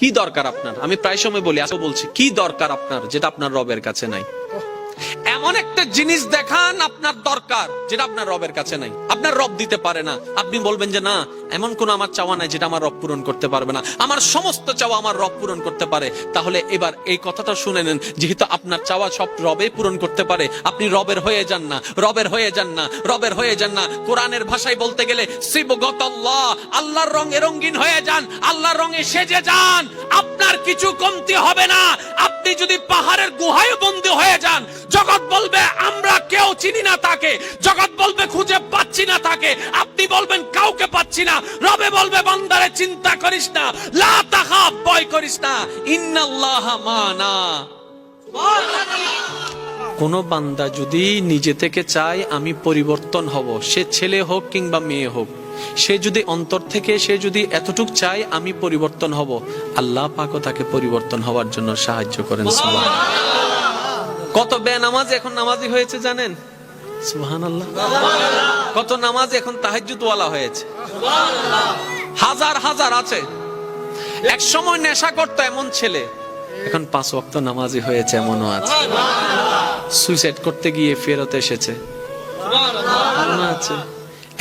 কি দরকার আপনার? আমি প্রায় সময় বলি, আজও বলছি, কি দরকার আপনার যেটা আপনার রবের কাছে নাই? এমন একটা জিনিস দেখান আপনার দরকার যেটা আপনার রবের কাছে নাই। আপনার রব দিতে পারে না, আপনি বলবেন যে না, এমন কোন আমার চাওয়া নাই যেটা আমার রব পূরণ করতে পারবে না, আমার সমস্ত চাওয়া আমার রব পূরণ করতে পারে। তাহলে এবার এই কথাটা শুনে নেন, যেহেতু আপনার চাওয়া সব রবে পূরণ করতে পারে, আপনি রবের হয়ে যান না, রবের হয়ে যান না, রবের হয়ে যান না। কোরআনের ভাষায় বলতে গেলে সিবগতাল্লাহ, আল্লাহর রঙে রঙিন হয়ে যান, আল্লাহর রঙে সেজে যান, আপনার কিছু কমতি হবে না। আপনি যদি পাহাড়ের গুহায় বন্দী হয়ে যান, জগৎ বলবে আমরা কেউ চিনি না তাকে, জগৎ বলবে খুঁজে পাচ্ছি না তাকে, আপনি বলবেন কাউকে পাচ্ছি না, রবে বলবে বান্দারে চিন্তা করিস না, লা তাখাফ, ভয় করিস না, ইন্নাল্লাহা মানা। কোন বান্দা যদি নিজে থেকে চায় আমি পরিবর্তন হব, সে ছেলে হোক কিংবা মেয়ে হোক, সে যদি অন্তর থেকে সে যদি এতটুক চায় আমি পরিবর্তন হব, আল্লাহ পাকও তাকে পরিবর্তন হওয়ার জন্য সাহায্য করেন। সুবহানাল্লাহ। কত বেনামাজ এখন নামাজি হয়েছে জানেন? সুবহানাল্লাহ। কত নামাজ এখন তাহাজ্জুদ ওয়ালা হয়েছে, হাজার হাজার আছে। এক সময় নেশা করতো এমন ছেলে, এখন 5 ওয়াক্ত নামাজি হয়েছে এমনও আছে। সুইসাইড করতে গিয়ে ফেরত এসেছে, আছে।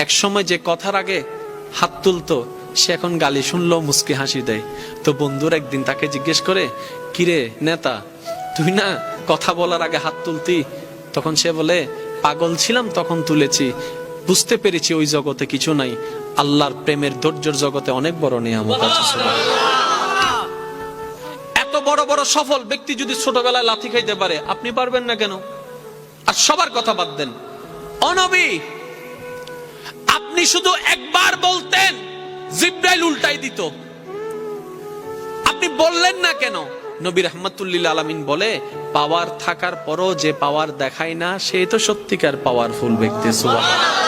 এক সময় যে কথার আগে হাত তুলতো, সে এখন গালি শুনলো মুস্কি হাসি দেয়। তো বন্ধুর একদিন তাকে জিজ্ঞেস করে, কিরে নেতা, তুই না কথা বলার আগে হাত তুলতি? তখন সে বলে, পাগল ছিলাম তখন তুলেছি, বুঝতে পেরেছি ওই জগতে কিছু নাই, আল্লাহর প্রেমের ধৈর্যের জগতে অনেক বড় নিয়ামত আছে। এত বড় বড় সফল ব্যক্তি যদি ছোটবেলায় লাথি খাইতে পারে, আপনি পারবেন না কেন? আর সবার কথা বাদ দেন, ও নবী, আপনি শুধু একবার বলতেন জিবরাইল উল্টাই দিত, আপনি বললেন না কেন? নবী রাহমাতুল লিল আলামিন বলে, পাওয়ার থাকার পরও যে পাওয়ার দেখায় না, সে তো সত্যিকার পাওয়ারফুল ব্যক্তি। সুবহানাল্লাহ।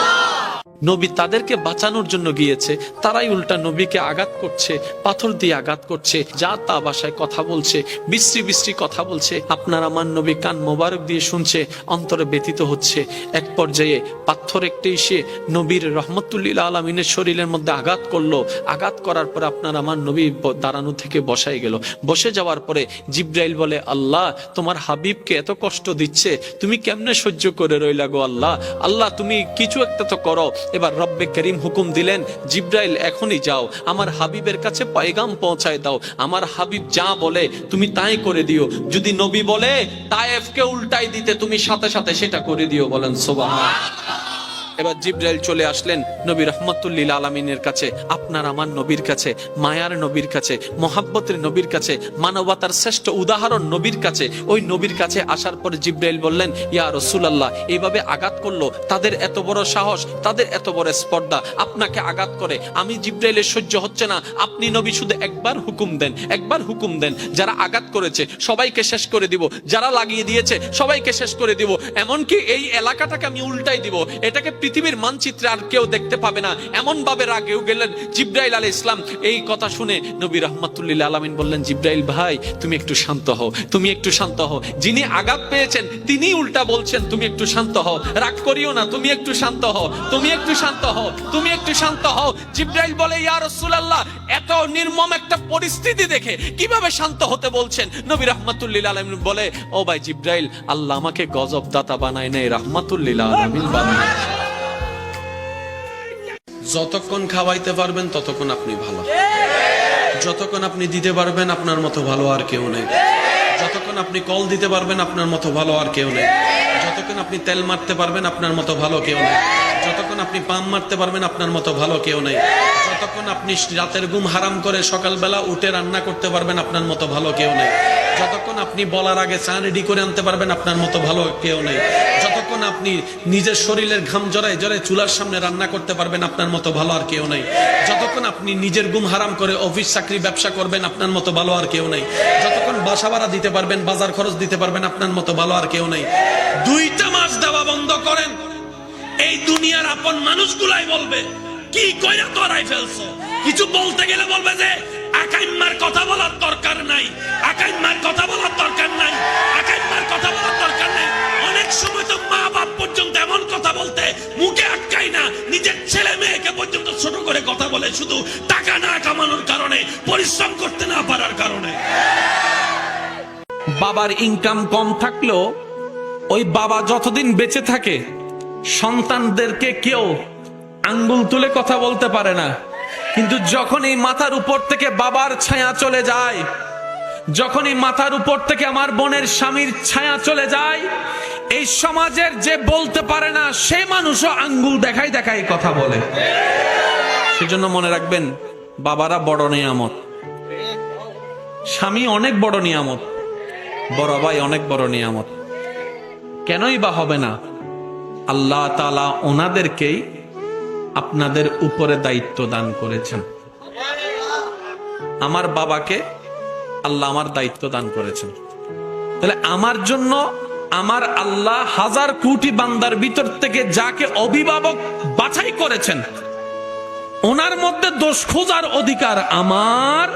নবী তাদেরকে বাঁচানোর জন্য গিয়েছে, তারাই উল্টা নবীকে আঘাত করছে, পাথর দিয়ে আঘাত করছে, যা তা ভাষায় কথা বলছে, বিশ্রী বিশ্রী কথা বলছে। আপনার আমার নবী কান মোবারক দিয়ে শুনছে, অন্তরে ব্যথিত হচ্ছে। এক পর্যায়ে পাথর একটি এসে নবীর রাহমাতুল লিল আলামিনের শরীরের মধ্যে আঘাত করলো। আঘাত করার পরে আপনার আমার নবী দাঁড়ানো থেকে বসাই গেল। বসে যাওয়ার পরে জিবরাইল বলে, আল্লাহ তোমার হাবিবকে এত কষ্ট দিচ্ছে, তুমি কেমনে সহ্য করে রইলা গো আল্লাহ? আল্লাহ তুমি কিছু একটা তো করো। এবার রব্বে করিম হুকুম দিলেন, জিবরাইল এখনই যাও, আমার হাবিবের কাছে পয়গাম পৌঁছায় দাও, আমার হাবিব যা বলে তুমি তাই করে দিও। যদি নবী বলে তায়েফকে উল্টাই দিতে, তুমি সাথে সাথে সেটা করে দিও। বলেন সুবহানাল্লাহ। এবার জিবরাইল চলে আসলেন নবী রাহমাতুল লিল আলামিনের কাছে, আপনার আমার নবীর কাছে, মায়ার নবীর কাছে, মহাব্বতের নবীর কাছে, মানবতার শ্রেষ্ঠ উদাহরণ নবীর কাছে। ওই নবীর কাছে আসার পর জিবরাইল বললেন, ইয়া রাসূলুল্লাহ, এইভাবে আঘাত করলো, তাদের এত বড় সাহস, তাদের এত বড় স্পর্ধা, আপনাকে আঘাত করে আমি জিবরাইলের সহ্য হচ্ছে না। আপনি নবী শুধু একবার হুকুম দেন, একবার হুকুম দেন, যারা আঘাত করেছে সবাইকে শেষ করে দিব, যারা লাগিয়ে দিয়েছে সবাইকে শেষ করে দিব, এমনকি এই এলাকাটাকে আমি উল্টাই দিব, এটাকে পৃথিবীর মানচিত্রে আর কেউ দেখতে পাবে না, এমন ভাবে রাগেও গেলেন জিবরাইল আলাইহিস সালাম। এই কথা শুনে নবী রাহমাতুল লিল আলামিন বললেন, জিবরাইল ভাই তুমি একটু শান্ত হও, তুমি একটু শান্ত হও, যিনি আঘাত পেয়েছেন তিনি উল্টা বলছেন তুমি একটু শান্ত হও, রাগ করিও না, তুমি একটু শান্ত হও, তুমি একটু শান্ত হও, তুমি একটু শান্ত হও। জিবরাইল বলে, ইয়া রাসূলুল্লাহ, এত নির্মম একটা পরিস্থিতি দেখে কিভাবে শান্ত হতে বলছেন? নবী রাহমাতুল লিল আলামিন বলে, ও ভাই জিবরাইল, আল্লাহ আমাকে গজব দাতা বানায় নাই, রাহমাতুল লিল আলামিন বানায়। যতক্ষণ খাওয়াইতে পারবেন ততক্ষণ আপনি ভালো, যতক্ষণ আপনি দিতে পারবেন আপনার মতো ভালো আর কেউ নেই, যতক্ষণ আপনি কল দিতে পারবেন আপনার মতো ভালো আর কেউ নেই, যতক্ষণ আপনি তেল মারতে পারবেন আপনার মতো ভালো কেউ নেই, যতক্ষণ আপনি পাম মারতে পারবেন আপনার মতো ভালো কেউ নেই, যতক্ষণ আপনি রাতের ঘুম হারাম করে সকালবেলা উঠে রান্না করতে পারবেন আপনার মতো ভালো কেউ নেই, যতক্ষণ আপনি বলার আগে চা রেডি করে আনতে পারবেন আপনার মতো ভালো কেউ নেই, যতক্ষণ আপনি নিজের শরীরের ঘাম জড়ায় জড়ায় চুলার সামনে রান্না করতে পারবেন আপনার মতো ভালো আর কেউ নেই, যতক্ষণ আপনি নিজের ঘুম হারাম করে অফিস চাকরি ব্যবসা করবেন আপনার মতো ভালো আর কেউ নেই, যতক্ষণ বাসা ভাড়া দিতে পারবেন, বাজার খরচ দিতে পারবেন আপনার মতো ভালো আর কেউ নেই। 2টা মাস দেওয়া বন্ধ করেন, এই দুনিয়ার আপন মানুষগুলাই বলবে কি কইরা তোরাই ফেলছো। কিছু বলতে গেলে বলবে যে আকাইম্মার কথা বলার দরকার নাই, আকাইম্মার কথা বলার দরকার নাই, আকাইম্মার কথা বলার দরকার নাই। অনেক সময় তো মা বাপ পর্যন্ত এমন কথা বলতে মুখে আটকাই না, নিজের ছেলে মেয়েকে পর্যন্ত ছোট করে কথা বলে শুধু টাকা না কামানোর কারণে, পরিশ্রম করতে না পারার কারণে। বাবার ইনকাম কম থাকলেও ওই বাবা যতদিন বেঁচে থাকে সন্তানদেরকে কেউ আঙ্গুল তুলে কথা বলতে পারে না। কিন্তু যখন এই মাথার উপর থেকে বাবার ছায়া চলে যায়, যখন এই মাথার উপর থেকে আমার বোনের স্বামীর ছায়া চলে যায়, এই সমাজের যে বলতে পারে না সে মানুষও আঙ্গুল দেখাই দেখাই কথা বলে। সেজন্য মনে রাখবেন, বাবারা বড় নিয়ামত, স্বামী অনেক বড় নিয়ামত, বড় ভাই অনেক বড় নিয়ামত। কেনই বা হবে না? আল্লাহ তাআলা ওনাদেরকেই আপনাদের উপরে দায়িত্ব দান করেছেন। আমার বাবাকে আল্লাহ আমার দায়িত্ব দান করেছেন। তাহলে আমার জন্য আমার আল্লাহ হাজার কোটি বান্দার ভিতর থেকে যাকে অভিভাবক বাছাই করেছেন, ওনার মধ্যে দোষ খোঁজার অধিকার আমার।